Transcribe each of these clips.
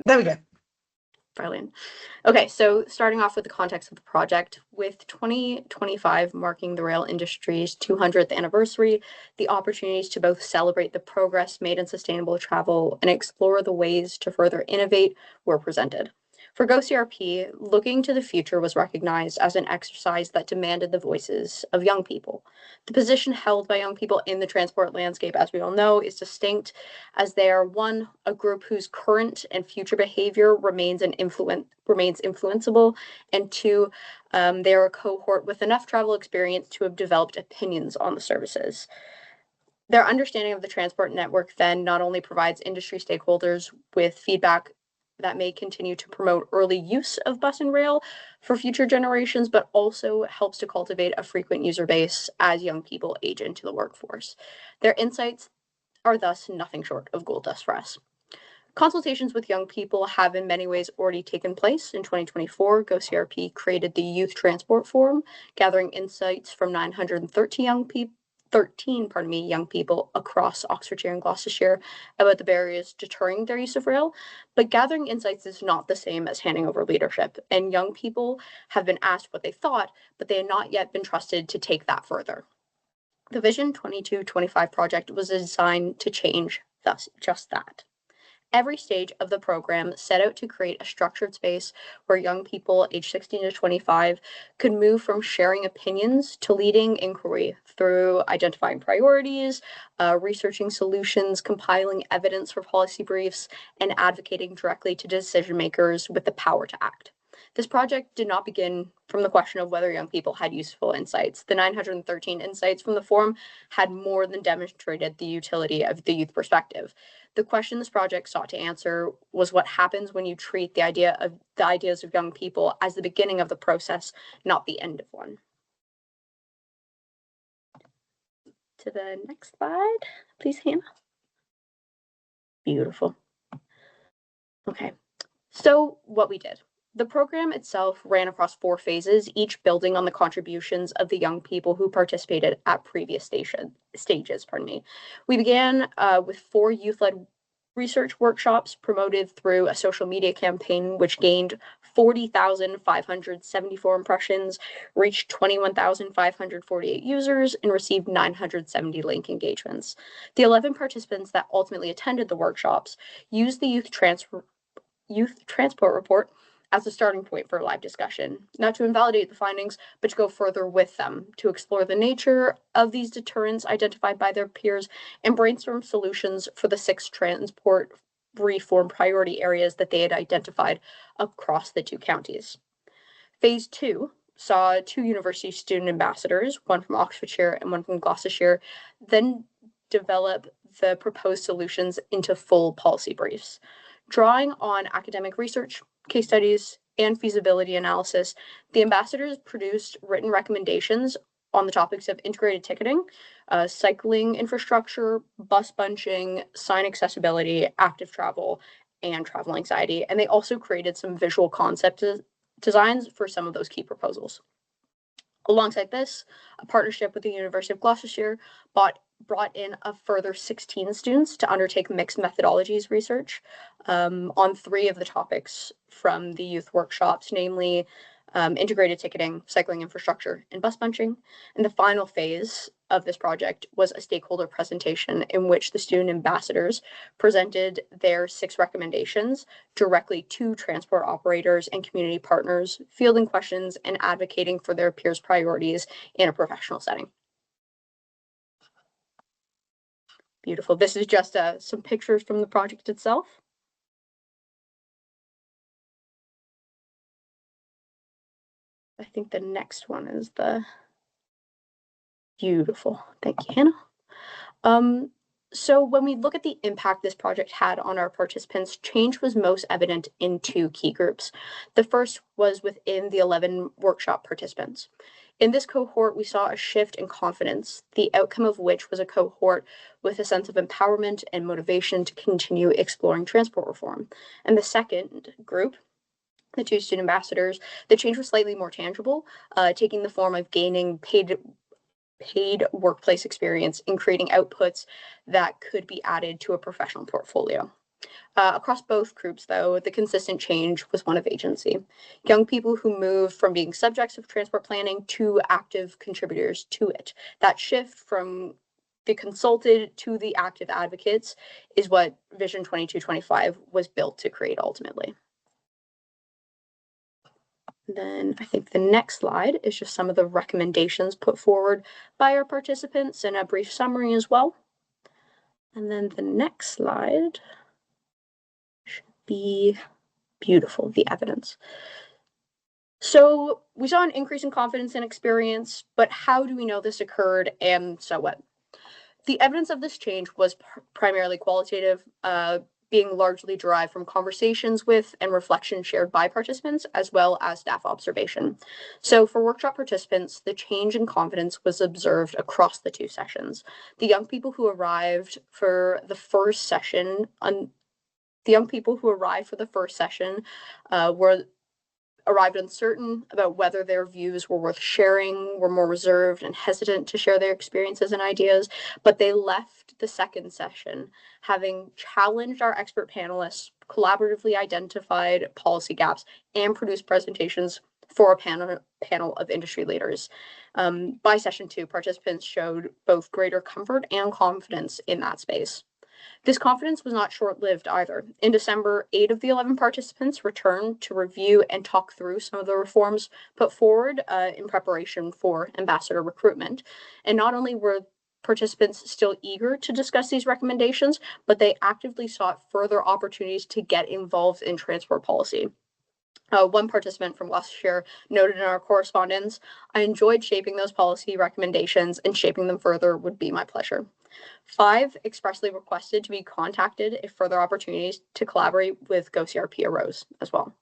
There we go. Brilliant. Okay, so starting off with the context of the project, with 2025 marking the rail industry's 200th anniversary, the opportunities to both celebrate the progress made in sustainable travel and explore the ways to further innovate were presented. For GoCRP, looking to the future was recognized as an exercise that demanded the voices of young people. The position held by young people in the transport landscape, as we all know, is distinct, as they are one, a group whose current and future behavior remains influenceable, and two, they are a cohort with enough travel experience to have developed opinions on the services. Their understanding of the transport network then not only provides industry stakeholders with feedback that may continue to promote early use of bus and rail for future generations, but also helps to cultivate a frequent user base as young people age into the workforce. Their insights are thus nothing short of gold dust for us. Consultations with young people have in many ways already taken place. In 2024, GoCRP created the Youth Transport Forum, gathering insights from 913 young people across Oxfordshire and Gloucestershire about the barriers deterring their use of rail. But gathering insights is not the same as handing over leadership, and young people have been asked what they thought, but they have not yet been trusted to take that further. The Vision 2225 project was designed to change just that. Every stage of the program set out to create a structured space where young people aged 16 to 25 could move from sharing opinions to leading inquiry through identifying priorities, researching solutions, compiling evidence for policy briefs, and advocating directly to decision makers with the power to act. This project did not begin from the question of whether young people had useful insights. The 913 insights from the forum had more than demonstrated the utility of the youth perspective. The question this project sought to answer was what happens when you treat the ideas of young people as the beginning of the process, not the end of one. To the next slide, please, Hannah. Beautiful. Okay, so what we did. The program itself ran across 4 phases, each building on the contributions of the young people who participated at previous stages. We began with 4 youth-led research workshops promoted through a social media campaign, which gained 40,574 impressions, reached 21,548 users, and received 970 link engagements. The 11 participants that ultimately attended the workshops used the Youth Transport Report as a starting point for a live discussion, not to invalidate the findings, but to go further with them, to explore the nature of these deterrents identified by their peers and brainstorm solutions for the 6 transport reform priority areas that they had identified across the 2 counties. Phase 2 saw 2 university student ambassadors, one from Oxfordshire and one from Gloucestershire, then develop the proposed solutions into full policy briefs. Drawing on academic research, case studies, and feasibility analysis, the ambassadors produced written recommendations on the topics of integrated ticketing, cycling infrastructure, bus bunching, sign accessibility, active travel, and travel anxiety. And they also created some visual concept designs for some of those key proposals. Alongside this, a partnership with the University of Gloucestershire brought in a further 16 students to undertake mixed methodologies research on 3 of the topics from the youth workshops, namely integrated ticketing, cycling infrastructure, and bus bunching. And the final phase of this project was a stakeholder presentation in which the student ambassadors presented their 6 recommendations directly to transport operators and community partners, fielding questions and advocating for their peers' priorities in a professional setting. Beautiful. This is just some pictures from the project itself. I think the next one is the beautiful. Thank you, Hannah. So when we look at the impact this project had on our participants, change was most evident in 2 key groups. The first was within the 11 workshop participants. In this cohort, we saw a shift in confidence, the outcome of which was a cohort with a sense of empowerment and motivation to continue exploring transport reform. And the second group, the 2 student ambassadors, the change was slightly more tangible, taking the form of gaining paid workplace experience in creating outputs that could be added to a professional portfolio. Across both groups, though, the consistent change was one of agency. Young people who moved from being subjects of transport planning to active contributors to it. That shift from the consulted to the active advocates is what Vision 2225 was built to create ultimately. Then I think the next slide is just some of the recommendations put forward by our participants and a brief summary as well. And then the next slide should be beautiful, the evidence. So we saw an increase in confidence and experience, but how do we know this occurred and so what? The evidence of this change was primarily qualitative, being largely derived from conversations with and reflections shared by participants, as well as staff observation. So for workshop participants, the change in confidence was observed across the two sessions. The young people who arrived for the first session, were arrived uncertain about whether their views were worth sharing, were more reserved and hesitant to share their experiences and ideas, but they left the second session having challenged our expert panelists, collaboratively identified policy gaps, and produced presentations for a panel of industry leaders. By session 2, participants showed both greater comfort and confidence in that space. This confidence was not short-lived either. In December, 8 of the 11 participants returned to review and talk through some of the reforms put forward in preparation for ambassador recruitment. And not only were participants still eager to discuss these recommendations, but they actively sought further opportunities to get involved in transport policy. One participant from Gloucestershire noted in our correspondence, "I enjoyed shaping those policy recommendations, and shaping them further would be my pleasure." 5 expressly requested to be contacted if further opportunities to collaborate with GoCRP arose as well.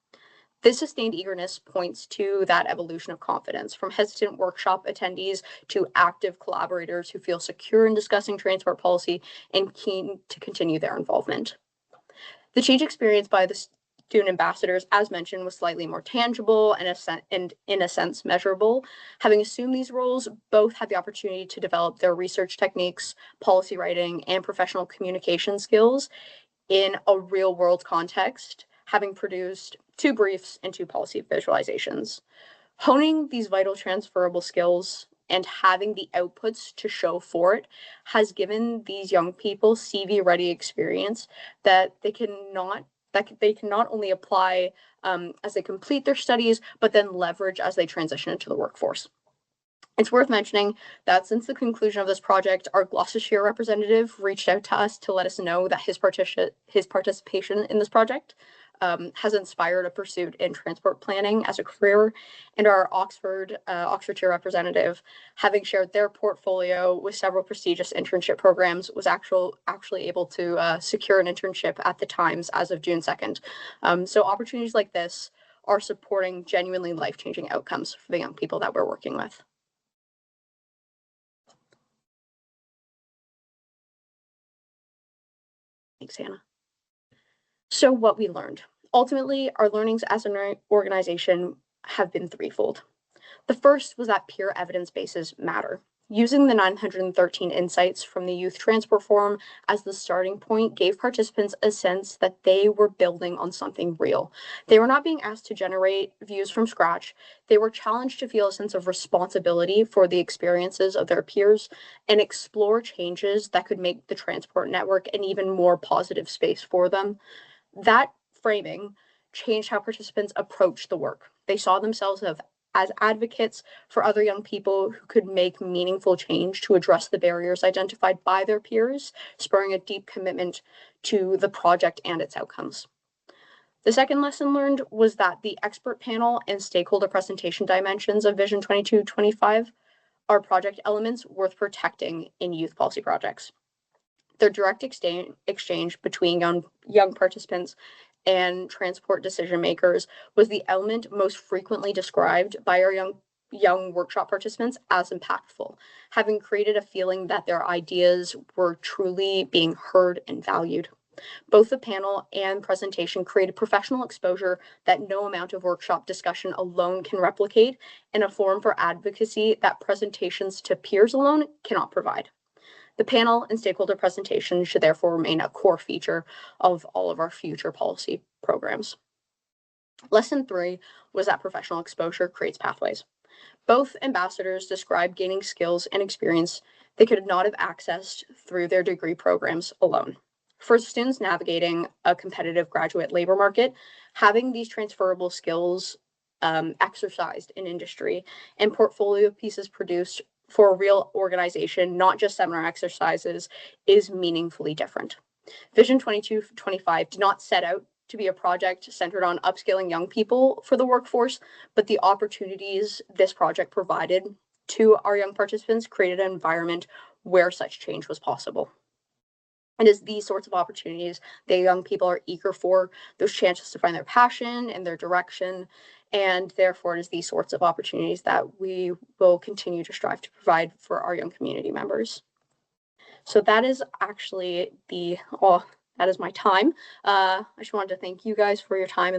This sustained eagerness points to that evolution of confidence, from hesitant workshop attendees to active collaborators who feel secure in discussing transport policy and keen to continue their involvement. The change experienced by the student ambassadors, as mentioned, was slightly more tangible and in a sense measurable. Having assumed these roles, both had the opportunity to develop their research techniques, policy writing, and professional communication skills in a real world context, having produced 2 briefs and 2 policy visualizations. Honing these vital transferable skills and having the outputs to show for it has given these young people CV ready experience that they can not only apply as they complete their studies, but then leverage as they transition into the workforce. It's worth mentioning that since the conclusion of this project, our Gloucestershire representative reached out to us to let us know that his participation in this project has inspired a pursuit in transport planning as a career, and our Oxfordshire representative, having shared their portfolio with several prestigious internship programs, was actually able to secure an internship at the Times as of June 2nd. So opportunities like this are supporting genuinely life-changing outcomes for the young people that we're working with. Thanks, Hannah. So what we learned. Ultimately, our learnings as an organization have been threefold. The first was that peer evidence bases matter. Using the 913 insights from the Youth Transport Forum as the starting point gave participants a sense that they were building on something real. They were not being asked to generate views from scratch. They were challenged to feel a sense of responsibility for the experiences of their peers and explore changes that could make the transport network an even more positive space for them. That framing changed how participants approached the work. They saw themselves as advocates for other young people who could make meaningful change to address the barriers identified by their peers, spurring a deep commitment to the project and its outcomes. The second lesson learned was that the expert panel and stakeholder presentation dimensions of Vision 2225 are project elements worth protecting in youth policy projects. Their direct exchange between young participants and transport decision makers was the element most frequently described by our young workshop participants as impactful, having created a feeling that their ideas were truly being heard and valued. Both the panel and presentation created professional exposure that no amount of workshop discussion alone can replicate, and a forum for advocacy that presentations to peers alone cannot provide. The panel and stakeholder presentation should therefore remain a core feature of all of our future policy programs. Lesson 3 was that professional exposure creates pathways. Both ambassadors described gaining skills and experience they could not have accessed through their degree programs alone. For students navigating a competitive graduate labor market, having these transferable skills exercised in industry and portfolio pieces produced for a real organization, not just seminar exercises, is meaningfully different. Vision 2225 did not set out to be a project centered on upskilling young people for the workforce, but the opportunities this project provided to our young participants created an environment where such change was possible. And it's these sorts of opportunities that young people are eager for, those chances to find their passion and their direction. And therefore, it is these sorts of opportunities that we will continue to strive to provide for our young community members. So that is actually that is my time. I just wanted to thank you guys for your time.